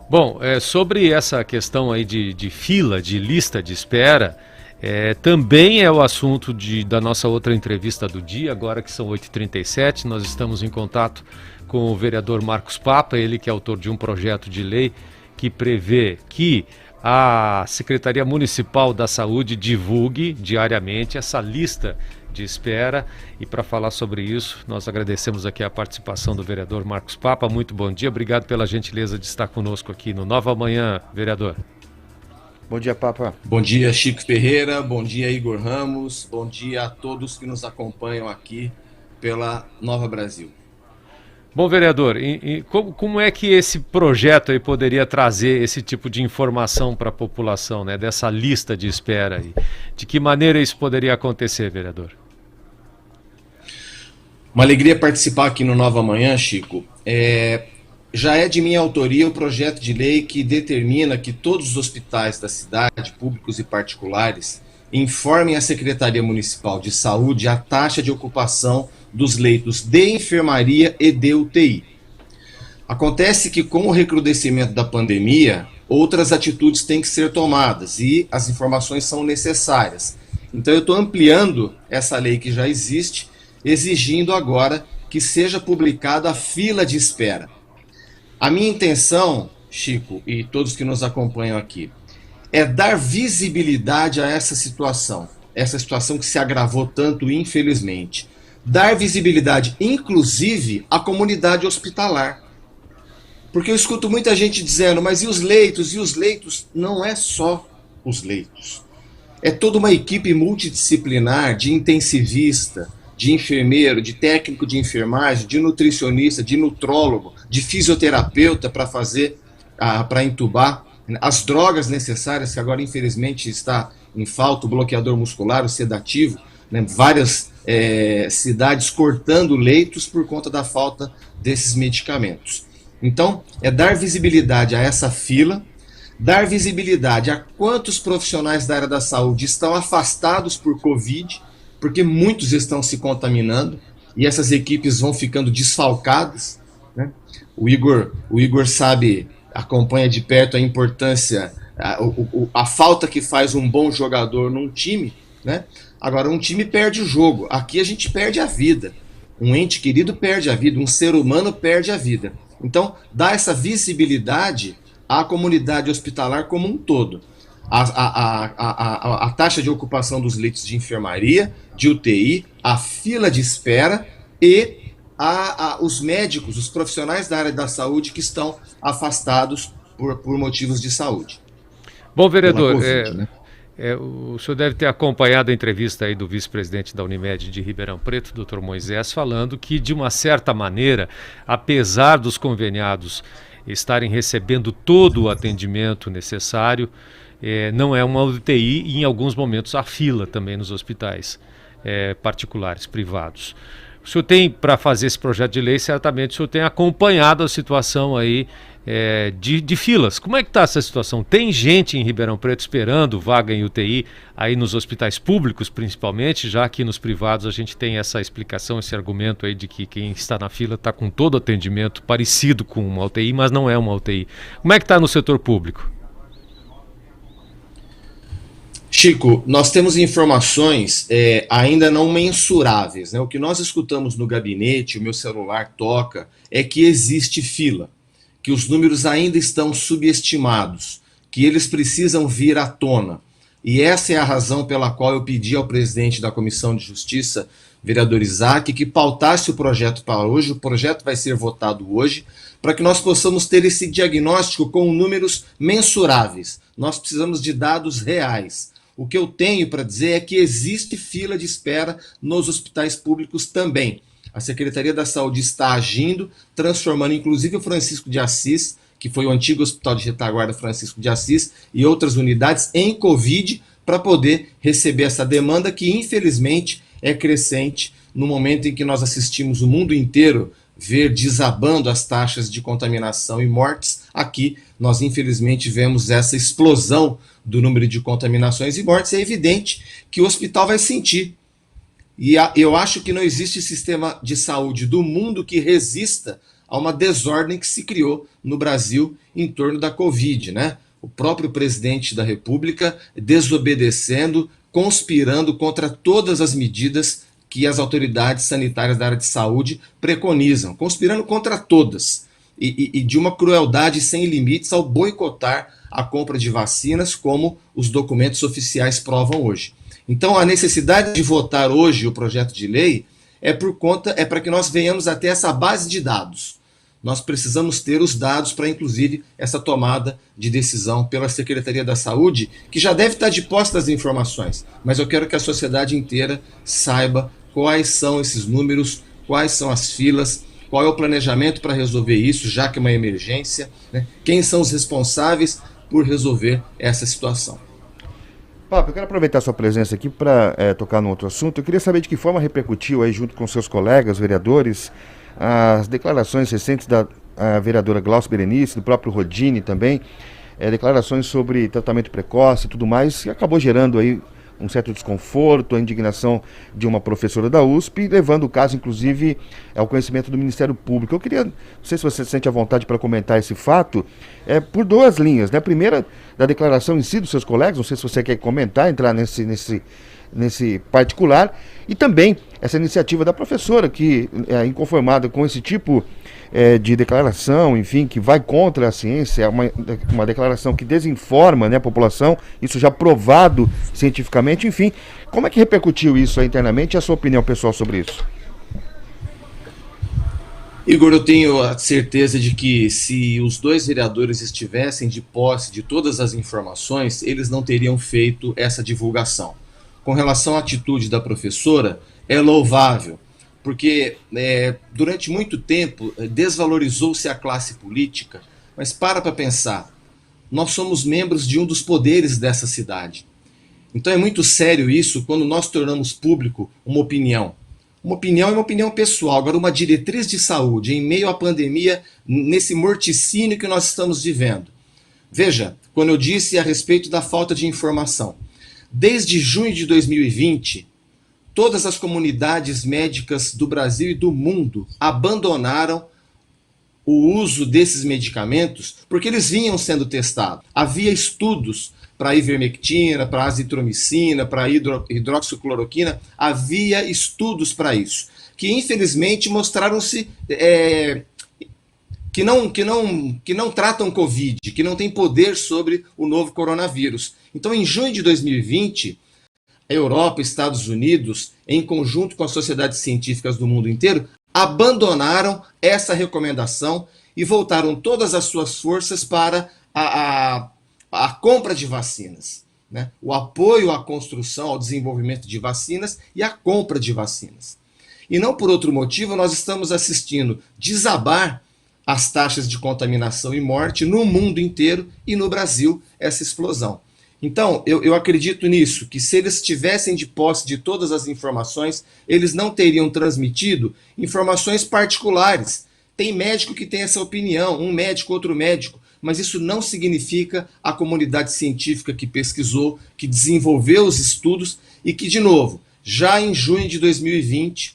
Bom, sobre essa questão aí de fila, de lista de espera, também é o assunto da nossa outra entrevista do dia, agora que são 8h37, nós estamos em contato com o vereador Marcos Papa, ele que é autor de um projeto de lei que prevê que a Secretaria Municipal da Saúde divulgue diariamente essa lista de espera. E para falar sobre isso, nós agradecemos aqui a participação do vereador Marcos Papa. Muito bom dia, obrigado pela gentileza de estar conosco aqui no Nova Manhã, vereador. Bom dia, Papa. Bom dia, Chico Ferreira, bom dia, Igor Ramos, bom dia a todos que nos acompanham aqui pela Nova Brasil. Bom, vereador, como é que esse projeto aí poderia trazer esse tipo de informação para a população, né, dessa lista de espera aí? De que maneira isso poderia acontecer, vereador? Uma alegria participar aqui no Nova Manhã, Chico. Já é de minha autoria o projeto de lei que determina que todos os hospitais da cidade, públicos e particulares, informem a Secretaria Municipal de Saúde a taxa de ocupação dos leitos de enfermaria e de UTI. Acontece que com o recrudescimento da pandemia, outras atitudes têm que ser tomadas e as informações são necessárias. Então eu estou ampliando essa lei que já existe, exigindo agora que seja publicada a fila de espera. A minha intenção, Chico, e todos que nos acompanham aqui, é dar visibilidade a essa situação que se agravou tanto, infelizmente. Dar visibilidade, inclusive, à comunidade hospitalar. Porque eu escuto muita gente dizendo, mas e os leitos? E os leitos? Não é só os leitos. É toda uma equipe multidisciplinar de intensivista, de enfermeiro, de técnico de enfermagem, de nutricionista, de nutrólogo, de fisioterapeuta para entubar, as drogas necessárias, que agora infelizmente está em falta, o bloqueador muscular, o sedativo, né, várias cidades cortando leitos por conta da falta desses medicamentos. Então, é dar visibilidade a essa fila, dar visibilidade a quantos profissionais da área da saúde estão afastados por Covid, porque muitos estão se contaminando e essas equipes vão ficando desfalcadas, né? O Igor sabe, acompanha de perto a importância, a falta que faz um bom jogador num time, né? Agora, um time perde o jogo, aqui a gente perde a vida, um ente querido perde a vida, um ser humano perde a vida. Então, dá essa visibilidade à comunidade hospitalar como um todo. A taxa de ocupação dos leitos de enfermaria, de UTI, a fila de espera e os médicos, os profissionais da área da saúde que estão afastados por motivos de saúde. Bom, vereador, COVID, né? O senhor deve ter acompanhado a entrevista aí do vice-presidente da Unimed de Ribeirão Preto, Dr. Moisés, falando que, de uma certa maneira, apesar dos conveniados estarem recebendo todo o atendimento necessário, não é uma UTI e, em alguns momentos, há fila também nos hospitais particulares, privados. O senhor tem, para fazer esse projeto de lei, certamente o senhor tem acompanhado a situação aí de filas. Como é que está essa situação? Tem gente em Ribeirão Preto esperando vaga em UTI, aí nos hospitais públicos principalmente, já que nos privados a gente tem essa explicação, esse argumento aí de que quem está na fila está com todo atendimento parecido com uma UTI, mas não é uma UTI. Como é que está no setor público? Chico, nós temos informações ainda não mensuráveis, né? O que nós escutamos no gabinete, o meu celular toca, é que existe fila, que os números ainda estão subestimados, que eles precisam vir à tona. E essa é a razão pela qual eu pedi ao presidente da Comissão de Justiça, vereador Isaac, que pautasse o projeto para hoje. O projeto vai ser votado hoje, para que nós possamos ter esse diagnóstico com números mensuráveis. Nós precisamos de dados reais. O que eu tenho para dizer é que existe fila de espera nos hospitais públicos também. A Secretaria da Saúde está agindo, transformando inclusive o Francisco de Assis, que foi o antigo Hospital de Retaguarda Francisco de Assis, e outras unidades em Covid, para poder receber essa demanda que infelizmente é crescente no momento em que nós assistimos o mundo inteiro ver desabando as taxas de contaminação e mortes. Aqui nós infelizmente vemos essa explosão do número de contaminações e mortes. É evidente que o hospital vai sentir. E eu acho que não existe sistema de saúde do mundo que resista a uma desordem que se criou no Brasil em torno da Covid, né? O próprio presidente da República desobedecendo, conspirando contra todas as medidas que as autoridades sanitárias da área de saúde preconizam, conspirando contra todas, e de uma crueldade sem limites ao boicotar a compra de vacinas, como os documentos oficiais provam hoje. Então, a necessidade de votar hoje o projeto de lei é para que nós venhamos até essa base de dados. Nós precisamos ter os dados para, inclusive, essa tomada de decisão pela Secretaria da Saúde, que já deve estar de posse das informações, mas eu quero que a sociedade inteira saiba quais são esses números, quais são as filas, qual é o planejamento para resolver isso, já que é uma emergência, né? Quem são os responsáveis por resolver essa situação. Papa, eu quero aproveitar a sua presença aqui para tocar num outro assunto. Eu queria saber de que forma repercutiu aí, junto com seus colegas vereadores, as declarações recentes da vereadora Glaucia Berenice, do próprio Rodini também, declarações sobre tratamento precoce e tudo mais, que acabou gerando aí um certo desconforto, a indignação de uma professora da USP, levando o caso, inclusive, ao conhecimento do Ministério Público. Eu queria, não sei se você se sente à vontade para comentar esse fato, por duas linhas, né? A primeira, da declaração em si dos seus colegas, não sei se você quer comentar, entrar nesse particular, e também essa iniciativa da professora, que é inconformada com esse tipo de declaração, enfim, que vai contra a ciência, é uma declaração que desinforma, né, a população, isso já provado cientificamente, enfim. Como é que repercutiu isso aí internamente e a sua opinião pessoal sobre isso? Igor, eu tenho a certeza de que se os dois vereadores estivessem de posse de todas as informações, eles não teriam feito essa divulgação. Com relação à atitude da professora, é louvável, porque durante muito tempo desvalorizou-se a classe política, mas para pensar, nós somos membros de um dos poderes dessa cidade. Então é muito sério isso quando nós tornamos público uma opinião. Uma opinião é uma opinião pessoal, agora uma diretriz de saúde em meio à pandemia, nesse morticínio que nós estamos vivendo. Veja, quando eu disse a respeito da falta de informação, desde junho de 2020, todas as comunidades médicas do Brasil e do mundo abandonaram o uso desses medicamentos porque eles vinham sendo testados. Havia estudos para ivermectina, para azitromicina, para hidroxicloroquina, havia estudos para isso, que infelizmente mostraram-se que não tratam Covid, que não têm poder sobre o novo coronavírus. Então, em junho de 2020, a Europa, Estados Unidos, em conjunto com as sociedades científicas do mundo inteiro, abandonaram essa recomendação e voltaram todas as suas forças para a compra de vacinas, né? O apoio à construção, ao desenvolvimento de vacinas e à compra de vacinas. E não por outro motivo, nós estamos assistindo desabar as taxas de contaminação e morte no mundo inteiro e no Brasil, essa explosão. Então, eu acredito nisso, que se eles tivessem de posse de todas as informações, eles não teriam transmitido informações particulares. Tem médico que tem essa opinião, um médico, outro médico, mas isso não significa a comunidade científica que pesquisou, que desenvolveu os estudos e que, de novo, já em junho de 2020,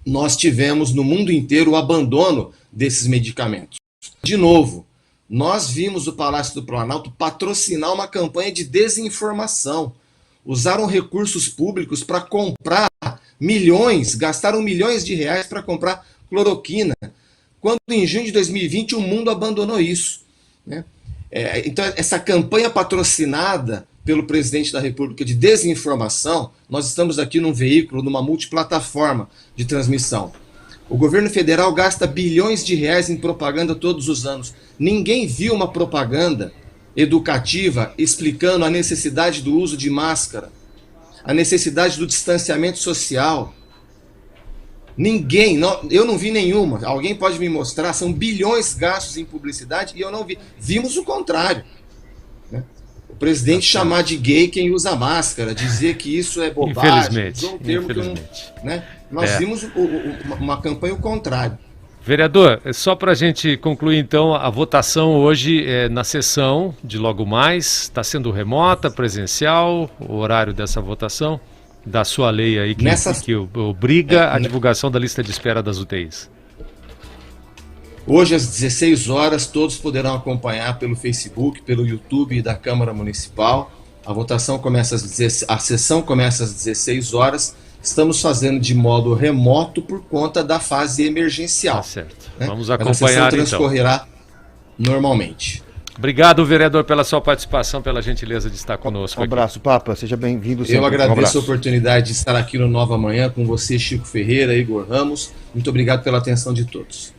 nós tivemos no mundo inteiro o abandono desses medicamentos. De novo, nós vimos o Palácio do Planalto patrocinar uma campanha de desinformação. Usaram recursos públicos para comprar milhões, gastaram milhões de reais para comprar cloroquina, quando em junho de 2020 o mundo abandonou isso, né? Então, essa campanha patrocinada pelo presidente da República de desinformação, nós estamos aqui num veículo, numa multiplataforma de transmissão. O governo federal gasta bilhões de reais em propaganda todos os anos. Ninguém viu uma propaganda educativa explicando a necessidade do uso de máscara, a necessidade do distanciamento social. Ninguém, eu não vi nenhuma. Alguém pode me mostrar? São bilhões gastos em publicidade e eu não vi. Vimos o contrário, né? O presidente chamar de gay quem usa máscara, dizer que isso é bobagem. Infelizmente. Um termo Infelizmente. que né? Nós vimos uma campanha o contrário. Vereador, só para a gente concluir então, a votação hoje na sessão de logo mais, está sendo remota, presencial, o horário dessa votação, da sua lei aí que obriga a divulgação da lista de espera das UTIs. Hoje, às 16 horas, todos poderão acompanhar pelo Facebook, pelo YouTube da Câmara Municipal. A votação começa a sessão começa às 16 horas. Estamos fazendo de modo remoto por conta da fase emergencial. Tá certo. Né? Vamos Mas acompanhar, a sessão transcorrerá normalmente. Obrigado, vereador, pela sua participação, pela gentileza de estar conosco Um abraço, Papa. Seja bem-vindo sempre. Eu agradeço a oportunidade de estar aqui no Nova Manhã com você, Chico Ferreira, Igor Ramos. Muito obrigado pela atenção de todos.